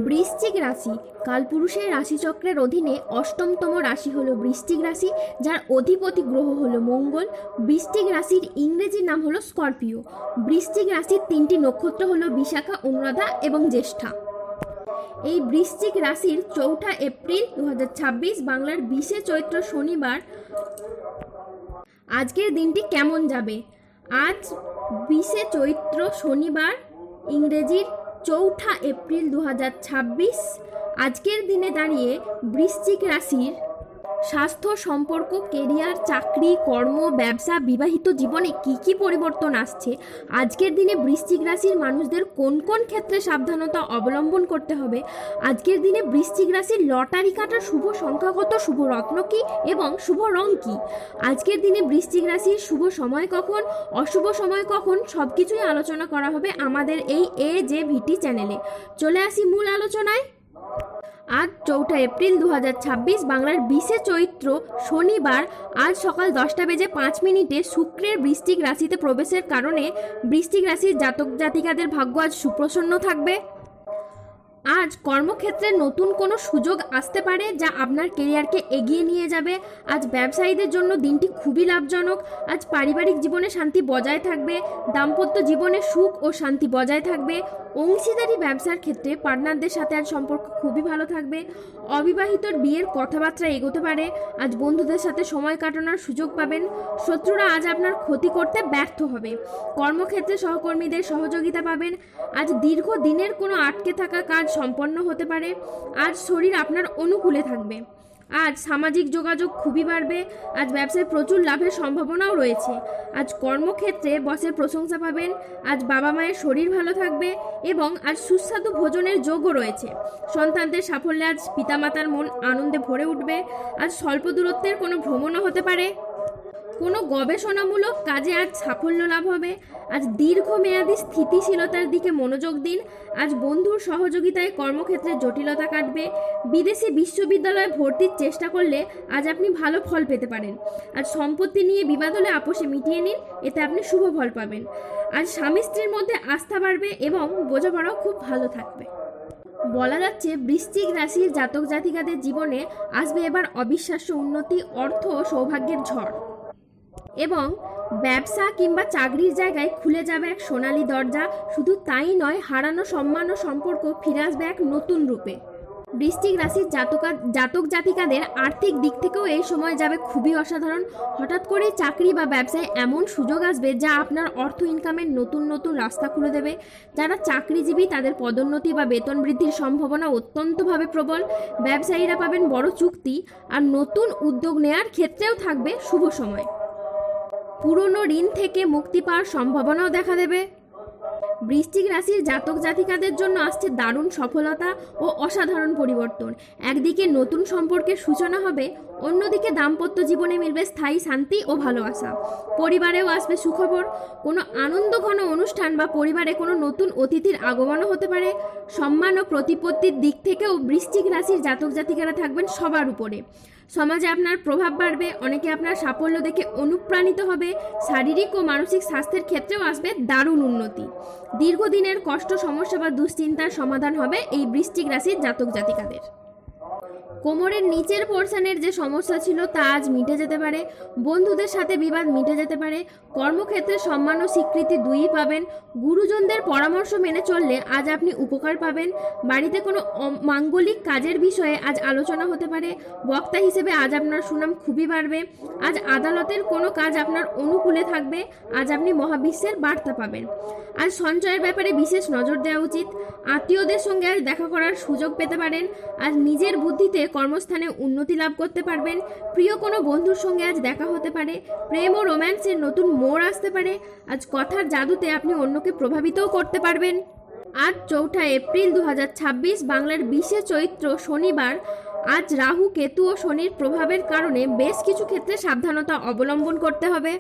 বৃশ্চিক রাশি কালপুরুষের রাশিচক্রের অধীনে অষ্টমতম রাশি হলো বৃশ্চিক রাশি, যার অধিপতি গ্রহ হলো মঙ্গল। বৃশ্চিক রাশির ইংরেজি নাম হলো স্করপিও। বৃশ্চিক রাশির তিনটি নক্ষত্র হলো বিশাখা, অনুরাধা এবং জ্যেষ্ঠা। এই বৃশ্চিক রাশির 4 এপ্রিল 2026 বাংলার 20 চৈত্র শনিবার আজকের দিনটি কেমন যাবে? আজ 20 চৈত্র শনিবার, ইংরেজির 4 এপ্রিল 2026। আজকের দিনে দাঁড়িয়ে বৃশ্চিক রাশির স্বাস্থ্য, সম্পর্ক, কেরিয়ার, চাকরি, কর্ম, ব্যবসা, বিবাহিত জীবনে কি কি পরিবর্তন আসছে, আজকের দিনে বৃশ্চিক রাশির মানুষদের কোন কোন ক্ষেত্রে সাবধানতা অবলম্বন করতে হবে, আজকের দিনে বৃশ্চিক রাশির লটারি কাটার শুভ সংখ্যা কত, শুভ রত্ন কি এবং শুভ রং কি, আজকের দিনে বৃশ্চিক রাশির শুভ সময় কখন, অশুভ সময় কখন, সব কিছুই আলোচনা করা হবে আমাদের এই AJVT চ্যানেলে। চলে আসি মূল আলোচনায়। আজ 4 এপ্রিল 2026 বাংলার 20 চৈত্র শনিবার আজ সকাল 10:05 শুক্রের বৃশ্চিক রাশিতে প্রবেশের কারণে বৃশ্চিক রাশির জাতক জাতিকাদের ভাগ্য আজ সুপ্রসন্ন থাকবে। আজ কর্মক্ষেত্রে নতুন কোনো সুযোগ আসতে পারে যা আপনার কেরিয়ারকে এগিয়ে নিয়ে যাবে। আজ ব্যবসায়ীদের জন্য দিনটি খুবই লাভজনক। আজ পারিবারিক জীবনে শান্তি বজায় থাকবে। দাম্পত্য জীবনে সুখ ও শান্তি বজায় থাকবে। অংশীদারি ব্যবসার ক্ষেত্রে পার্টনারদের সাথে আজ সম্পর্ক খুবই ভালো থাকবে। অবিবাহিতর বিয়ের কথাবার্তা এগোতে পারে। আজ বন্ধুদের সাথে সময় কাটানোর সুযোগ পাবেন। শত্রুরা আজ আপনার ক্ষতি করতে ব্যর্থ হবে। কর্মক্ষেত্রে সহকর্মীদের সহযোগিতা পাবেন। আজ দীর্ঘ দিনের কোনো আটকে থাকা কাজ সম্পন্ন হতে পারে। আজ শরীর আপনার অনুকূলে থাকবে। আজ সামাজিক যোগাযোগ খুবই বাড়বে। আজ ব্যবসায় প্রচুর লাভের সম্ভাবনাও রয়েছে। আজ কর্মক্ষেত্রে বসের প্রশংসা পাবেন। আজ বাবা মায়ের শরীর ভালো থাকবে এবং আজ সুস্বাদু ভোজনের যোগও রয়েছে। সন্তানদের সাফল্যে আজ পিতামাতার মন আনন্দে ভরে উঠবে। আজ স্বল্প দূরত্বের কোনো ভ্রমণও হতে পারে। কোনো গবেষণামূলক কাজে আজ সাফল্য লাভ হবে। আজ দীর্ঘমেয়াদী স্থিতিশীলতার দিকে মনোযোগ দিন। আজ বন্ধুর সহযোগিতায় কর্মক্ষেত্রে জটিলতা কাটবে। বিদেশি বিশ্ববিদ্যালয়ে ভর্তির চেষ্টা করলে আজ আপনি ভালো ফল পেতে পারেন। আজ সম্পত্তি নিয়ে বিবাদ হলে আপোষে মিটিয়ে নিন, এতে আপনি শুভ ফল পাবেন। আজ স্বামী স্ত্রীর মধ্যে আস্থা বাড়বে এবং বোঝাপড়াও খুব ভালো থাকবে। বলা যাচ্ছে বৃশ্চিক রাশির জাতক জাতিকাদের জীবনে আসবে এবার অবিশ্বাস্য উন্নতি, অর্থ ও সৌভাগ্যের ঝড় এবং ব্যবসা কিংবা চাকরির জায়গায় খুলে যাবে এক সোনালী দরজা। শুধু তাই নয়, হারানো সম্মান ও সম্পর্ক ফিরে আসবে এক নতুন রূপে। বৃশ্চিক রাশির জাতক জাতিকাদের আর্থিক দিক থেকেও এই সময় যাবে খুবই অসাধারণ। হঠাৎ করে চাকরি বা ব্যবসায় এমন সুযোগ আসবে যা আপনার অর্থ ইনকামের নতুন নতুন রাস্তা খুলে দেবে। যারা চাকরিজীবী তাদের পদোন্নতি বা বেতন বৃদ্ধির সম্ভাবনা অত্যন্তভাবে প্রবল। ব্যবসায়ীরা পাবেন বড় চুক্তি আর নতুন উদ্যোগ নেওয়ার ক্ষেত্রেও থাকবে শুভ সময়। পুরনো ঋণ থেকে মুক্তি পাওয়ার সম্ভাবনাও দেখা দেবে। বৃশ্চিক রাশির জাতক জাতিকাদের জন্য আসছে দারুণ সফলতা ও অসাধারণ পরিবর্তন। একদিকে নতুন সম্পর্কের সূচনা হবে, অন্যদিকে দাম্পত্য জীবনে মিলবে স্থায়ী শান্তি ও ভালোবাসা। পরিবারেও আসবে সুখবর। কোনো আনন্দঘন অনুষ্ঠান বা পরিবারে কোনো নতুন অতিথির আগমনও হতে পারে। সম্মান ও প্রতিপত্তির দিক থেকেও বৃশ্চিক রাশির জাতক জাতিকারা থাকবেন সবার উপরে। সমাজে আপনার প্রভাব বাড়বে। অনেকে আপনার সাফল্য দেখে অনুপ্রাণিত হবে। শারীরিক ও মানসিক স্বাস্থ্যের ক্ষেত্রেও আসবে দারুণ উন্নতি। দীর্ঘদিনের কষ্ট, সমস্যা বা দুশ্চিন্তার সমাধান হবে এই বৃশ্চিক রাশির জাতক জাতিকাদের। কোমরের নিচের পোর্শনের যে সমস্যা ছিল তা আজ মিটে যেতে পারে। বন্ধুদের সাথে বিবাদ মিটে যেতে পারে। কর্মক্ষেত্রে সম্মান ও স্বীকৃতি দুইই পাবেন। গুরুজনদের পরামর্শ মেনে চললে আজ আপনি উপকার পাবেন। বাড়িতে কোনো মাঙ্গলিক কাজের বিষয়ে আজ আলোচনা হতে পারে। বক্তা হিসেবে আজ আপনার সুনাম খুবই বাড়বে। আজ আদালতের কোনো কাজ আপনার অনুকূলে থাকবে। আজ আপনি মহাবিশ্বের বার্তা পাবেন। আজ সঞ্চয়ের ব্যাপারে বিশেষ নজর দেওয়া উচিত। আত্মীয়দের সঙ্গে আজ দেখা করার সুযোগ পেতে পারেন। আজ নিজের বুদ্ধিতে কর্মস্থানে উন্নতি লাভ করতে পারবেন। প্রিয় কোনো বন্ধুর সঙ্গে আজ দেখা হতে পারে। প্রেম ও রোম্যান্সের নতুন মোড় আসতে পারে। আজ কথার জাদুতে আপনি অন্যকে প্রভাবিতও করতে পারবেন। আজ 4 এপ্রিল 2026 বাংলার 20 চৈত্র শনিবার আজ রাহু, কেতু ও শনির প্রভাবের কারণে বেশ কিছু ক্ষেত্রে সাবধানতা অবলম্বন করতে হবে।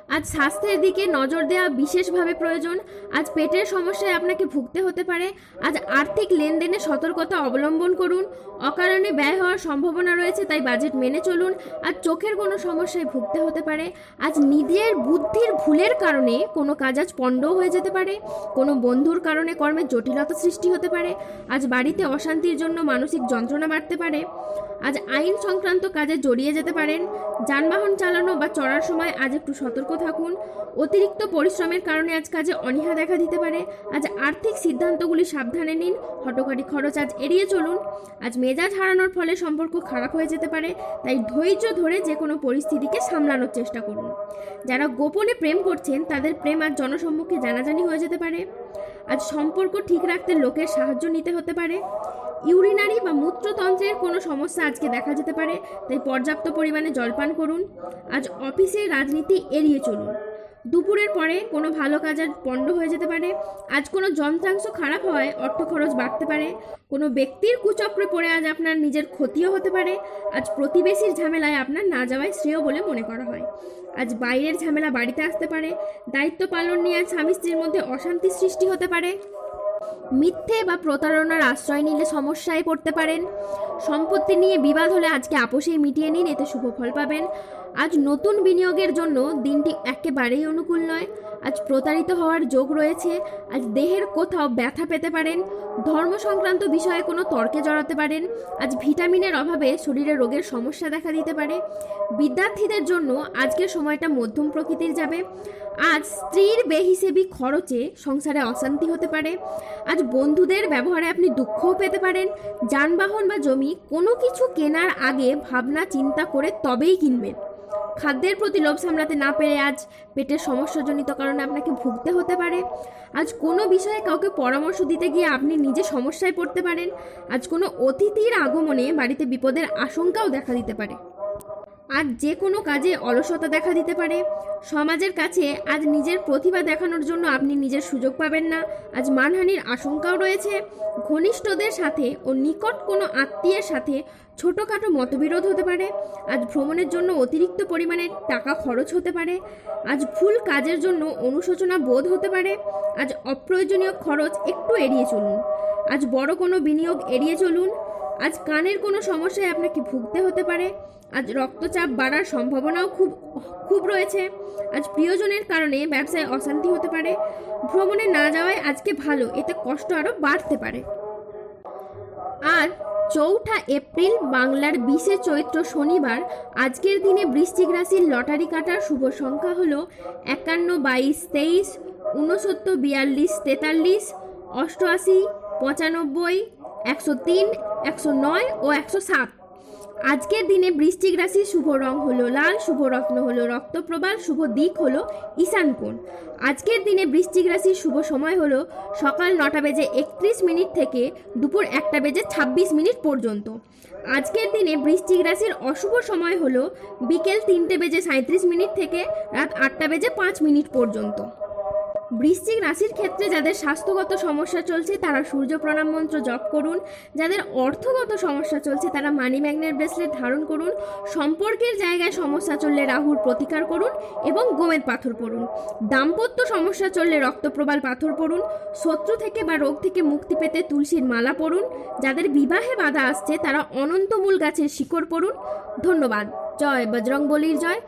আজ স্বাস্থ্যের দিকে নজর দেওয়া বিশেষভাবে প্রয়োজন। আজ পেটের সমস্যায় আপনাকে ভুগতে হতে পারে। আজ আর্থিক লেনদেনে সতর্কতা অবলম্বন করুন। অকারণে ব্যয় হওয়ার সম্ভাবনা রয়েছে, তাই বাজেট মেনে চলুন। আজ চোখের কোনো সমস্যায় ভুগতে হতে পারে। আজ নিজের বুদ্ধির ভুলের কারণে কোনো কাজ আজ পণ্ডও হয়ে যেতে পারে। কোনো বন্ধুর কারণে কর্মের জটিলতা সৃষ্টি হতে পারে। আজ বাড়িতে অশান্তির জন্য মানসিক যন্ত্রণা বাড়তে পারে। আজ আইন সংক্রান্ত কাজে জড়িয়ে যেতে পারেন। যানবাহন চালানো বা চড়ার সময় আজ একটু সতর্ক থাকুন। অতিরিক্ত পরিশ্রমের কারণে আজ কাজে অনীহা দেখা দিতে পারে। আজ আর্থিক সিদ্ধান্তগুলি সাবধানে নিন। হঠকারী খরচ আজ এড়িয়ে চলুন। আজ মেজাজ হারানোর ফলে সম্পর্ক খারাপ হয়ে যেতে পারে, তাই ধৈর্য ধরে যে কোনো পরিস্থিতিকে সামলানোর চেষ্টা করুন। যারা গোপনে প্রেম করছেন তাদের প্রেম আজ জনসম্মুখে জানাজানি হয়ে যেতে পারে। আজ সম্পর্ক ঠিক রাখতে লোকের সাহায্য নিতে হতে পারে। ইউরিনারি বা মূত্রতন্ত্রের কোনো সমস্যা আজকে দেখা যেতে পারে, তাই পর্যাপ্ত পরিমাণে জলপান করুন। আজ অফিসের রাজনীতি এড়িয়ে চলুন। দুপুরের পরে কোনো ভালো কাজ আজ পণ্ড হয়ে যেতে পারে। আজ কোনো যন্ত্রাংশ খারাপ হওয়ায় অর্থ খরচ বাড়তে পারে। কোনো ব্যক্তির কুচক্রে পড়ে আজ আপনার নিজের ক্ষতিও হতে পারে। আজ প্রতিবেশীর ঝামেলায় আপনার না যাওয়াই শ্রেয় বলে মনে করা হয়। আজ বাইরের ঝামেলা বাড়িতে আসতে পারে। দায়িত্ব পালন নিয়ে আজ স্বামী স্ত্রীর মধ্যে অশান্তির সৃষ্টি হতে পারে। মিথ্যে বা প্রতারণার আশ্রয় নিলে সমস্যায় পড়তে পারেন। সম্পত্তি নিয়ে বিবাদ হলে আজকে আপোষেই মিটিয়ে নিন, এতে শুভ ফল পাবেন। আজ নতুন বিনিয়োগের জন্য দিনটি একেবারেই অনুকূল নয়। আজ প্রতারিত হওয়ার যোগ রয়েছে। আজ দেহের কোথাও ব্যথা পেতে পারেন। ধর্ম সংক্রান্ত বিষয়ে কোনো তর্কে জড়াতে পারেন। আজ ভিটামিনের অভাবে শরীরে রোগের সমস্যা দেখা দিতে পারে। বিদ্যার্থীদের জন্য আজকের সময়টা মধ্যম প্রকৃতির যাবে। আজ স্ত্রীর বেহিসেবি খরচে সংসারে অশান্তি হতে পারে। আজ বন্ধুদের ব্যবহারে আপনি দুঃখও পেতে পারেন। যানবাহন বা জমি কোনো কিছু কেনার আগে ভাবনা চিন্তা করে তবেই কিনবেন। খাদ্যের প্রতি লোভ সামলাতে না পেরে আজ পেটের সমস্যাজনিত কারণে আপনাকে ভুগতে হতে পারে। আজ কোনো বিষয়ে কাউকে পরামর্শ দিতে গিয়ে আপনি নিজে সমস্যায় পড়তে পারেন। আজ কোনো অতিথির আগমনে বাড়িতে বিপদের আশঙ্কাও দেখা দিতে পারে। আজ যে কোনো কাজে অলসতা দেখা দিতে পারে। সমাজের কাছে আজ নিজের প্রতিভা দেখানোর জন্য আপনি নিজের সুযোগ পাবেন না। আজ মানহানির আশঙ্কাও রয়েছে। ঘনিষ্ঠদের সাথে ও নিকট কোনো আত্মীয়ের সাথে ছোটোখাটো মতবিরোধ হতে পারে। আজ ভ্রমণের জন্য অতিরিক্ত পরিমাণে টাকা খরচ হতে পারে। আজ ভুল কাজের জন্য অনুশোচনা বোধ হতে পারে। আজ অপ্রয়োজনীয় খরচ একটু এড়িয়ে চলুন। আজ বড় কোনো বিনিয়োগ এড়িয়ে চলুন। আজ কানের কোনো সমস্যায় আপনাকে ভুগতে হতে পারে। আজ রক্তচাপ বাড়ার সম্ভাবনাও খুব রয়েছে। আজ প্রিয়জনের কারণে ব্যবসায় অশান্তি হতে পারে। ভ্রমণে না যাওয়ায় আজকে ভালো, এতে কষ্ট আরও বাড়তে পারে। আর 4 এপ্রিল বাংলার 20 চৈত্র শনিবার। আজকের দিনে বৃশ্চিক রাশির লটারি কাটার শুভ সংখ্যা হলো 51, 22, 23, 69, 42, 43, 88, 95, 103, 109 ও 107। আজকের দিনে বৃশ্চিক রাশির শুভ রং হলো লাল, শুভ রত্ন হলো রক্তপ্রবাল, শুভ দিক হলো ঈশান কোণ। আজকের দিনে বৃশ্চিক রাশির শুভ সময় হলো সকাল 9:31 থেকে দুপুর 1:26 পর্যন্ত। আজকের দিনে বৃশ্চিক রাশির অশুভ সময় হলো বিকেল 3:37 থেকে রাত 8:05 পর্যন্ত। বৃশ্চিক রাশির ক্ষেত্রে যাদের স্বাস্থ্যগত সমস্যা চলছে তারা সূর্য প্রণাম মন্ত্র জপ করুন। যাদের অর্থগত সমস্যা চলছে তারা মানি ম্যাগনেট ব্রেসলেট ধারণ করুন। সম্পর্কের জায়গায় সমস্যা চললে রাহুর প্রতিকার করুন এবং গোমেদ পাথর পড়ুন। দাম্পত্য সমস্যা চললে রক্তপ্রবাল পাথর পড়ুন। শত্রু থেকে বা রোগ থেকে মুক্তি পেতে তুলসীর মালা পড়ুন। যাদের বিবাহে বাধা আসছে তারা অনন্তমূল গাছের শিকড় পড়ুন। ধন্যবাদ। জয় বজরংবলীর জয়।